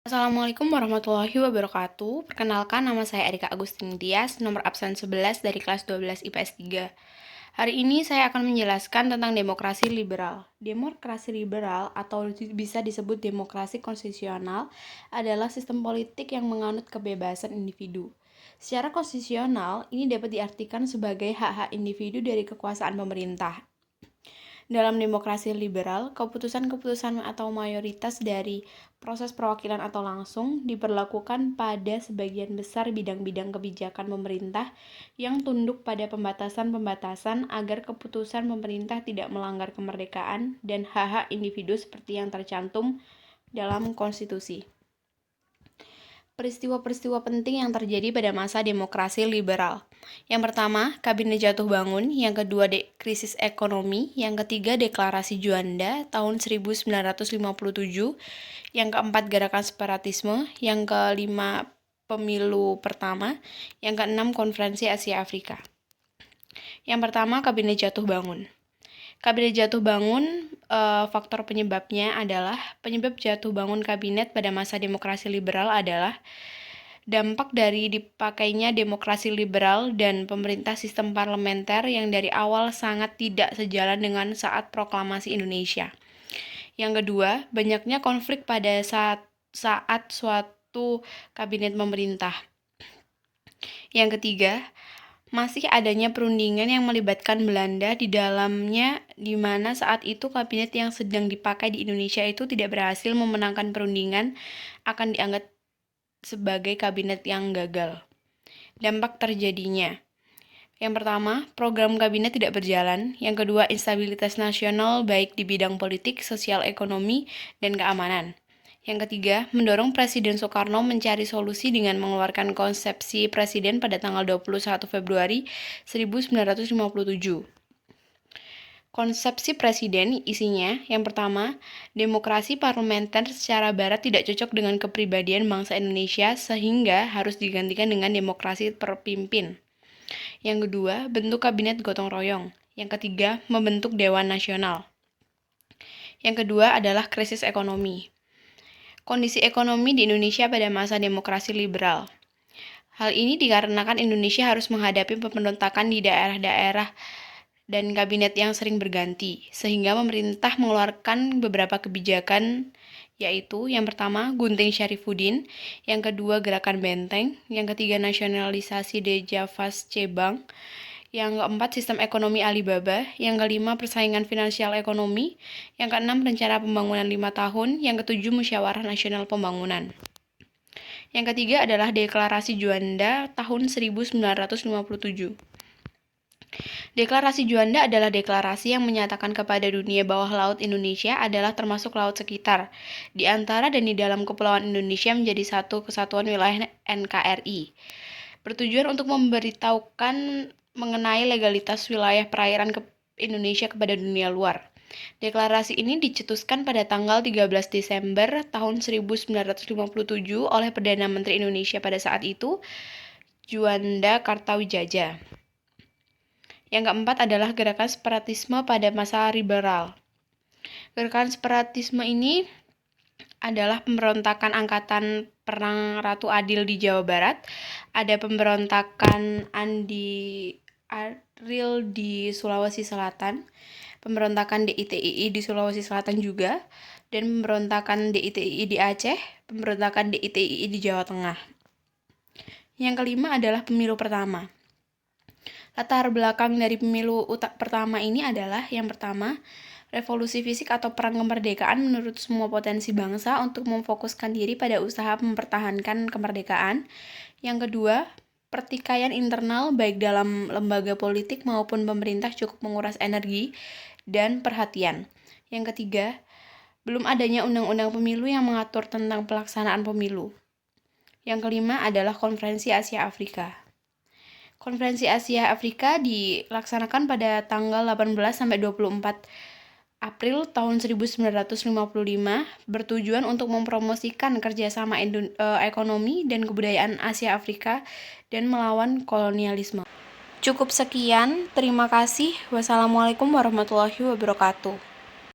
Assalamualaikum warahmatullahi wabarakatuh. Perkenalkan, nama saya Erika Agustin Tias, nomor absen 11 dari kelas 12 IPS 3. Hari ini saya akan menjelaskan tentang demokrasi liberal. Demokrasi liberal atau bisa disebut demokrasi konstitusional adalah sistem politik yang menganut kebebasan individu. Secara konstitusional, ini dapat diartikan sebagai hak-hak individu dari kekuasaan pemerintah. Dalam demokrasi liberal, keputusan-keputusan atau mayoritas dari proses perwakilan atau langsung diberlakukan pada sebagian besar bidang-bidang kebijakan pemerintah yang tunduk pada pembatasan-pembatasan agar keputusan pemerintah tidak melanggar kemerdekaan dan hak-hak individu seperti yang tercantum dalam konstitusi. Peristiwa-peristiwa penting yang terjadi pada masa demokrasi liberal. Yang pertama, Kabinet Jatuh Bangun. Yang kedua, krisis ekonomi. Yang ketiga, Deklarasi Juanda tahun 1957. Yang keempat, Gerakan Separatisme. Yang kelima, Pemilu Pertama. Yang keenam, Konferensi Asia Afrika. Yang pertama, Kabinet Jatuh Bangun. Kabinet jatuh bangun, faktor penyebabnya adalah penyebab jatuh bangun kabinet pada masa demokrasi liberal adalah dampak dari dipakainya demokrasi liberal dan pemerintah sistem parlementer yang dari awal sangat tidak sejalan dengan saat proklamasi Indonesia. Yang kedua, banyaknya konflik pada saat suatu kabinet pemerintah. Yang ketiga, masih adanya perundingan yang melibatkan Belanda di dalamnya, di mana saat itu kabinet yang sedang dipakai di Indonesia itu tidak berhasil memenangkan perundingan, akan dianggap sebagai kabinet yang gagal. Dampak terjadinya. Yang pertama, program kabinet tidak berjalan. Yang kedua, instabilitas nasional baik di bidang politik, sosial, ekonomi, dan keamanan. Yang ketiga, mendorong Presiden Soekarno mencari solusi dengan mengeluarkan konsepsi Presiden pada tanggal 21 Februari 1957. Konsepsi Presiden isinya, yang pertama, demokrasi parlementer secara barat tidak cocok dengan kepribadian bangsa Indonesia sehingga harus digantikan dengan demokrasi terpimpin. Yang kedua, bentuk kabinet gotong royong. Yang ketiga, membentuk Dewan Nasional. Yang kedua adalah krisis ekonomi. Kondisi ekonomi di Indonesia pada masa demokrasi liberal. Hal ini dikarenakan Indonesia harus menghadapi pemberontakan di daerah-daerah dan kabinet yang sering berganti, sehingga pemerintah mengeluarkan beberapa kebijakan, yaitu yang pertama, Gunting Syarifuddin, yang kedua, Gerakan Benteng, yang ketiga, nasionalisasi Dejavas Cebang, yang keempat, sistem ekonomi Alibaba, yang kelima, persaingan finansial ekonomi, yang keenam, rencana pembangunan 5 tahun, yang ketujuh, musyawarah nasional pembangunan. Yang ketiga adalah Deklarasi Juanda tahun 1957. Deklarasi Juanda adalah deklarasi yang menyatakan kepada dunia bahwa Laut Indonesia adalah termasuk laut sekitar, di antara dan di dalam Kepulauan Indonesia menjadi satu kesatuan wilayah NKRI. Bertujuan untuk memberitahukan mengenai legalitas wilayah perairan Indonesia kepada dunia luar. Deklarasi ini dicetuskan pada tanggal 13 Desember tahun 1957 oleh Perdana Menteri Indonesia pada saat itu, Juanda Kartawijaya. Yang keempat adalah gerakan separatisme pada masa liberal. Gerakan separatisme ini adalah pemberontakan angkatan perang Ratu Adil di Jawa Barat, ada pemberontakan Andi Ariel di Sulawesi Selatan, pemberontakan DITII di Sulawesi Selatan juga, dan pemberontakan DITII di Aceh, pemberontakan DITII di Jawa Tengah. Yang kelima adalah pemilu pertama. Latar belakang dari pemilu pertama ini adalah, yang pertama, revolusi fisik atau perang kemerdekaan menurut semua potensi bangsa untuk memfokuskan diri pada usaha mempertahankan kemerdekaan. Yang kedua, pertikaian internal baik dalam lembaga politik maupun pemerintah cukup menguras energi dan perhatian. Yang ketiga, belum adanya undang-undang pemilu yang mengatur tentang pelaksanaan pemilu. Yang kelima adalah Konferensi Asia Afrika. Konferensi Asia Afrika dilaksanakan pada tanggal 18 sampai 24 April tahun 1955 bertujuan untuk mempromosikan kerjasama ekonomi dan kebudayaan Asia Afrika dan melawan kolonialisme. Cukup sekian, terima kasih. Wassalamualaikum warahmatullahi wabarakatuh.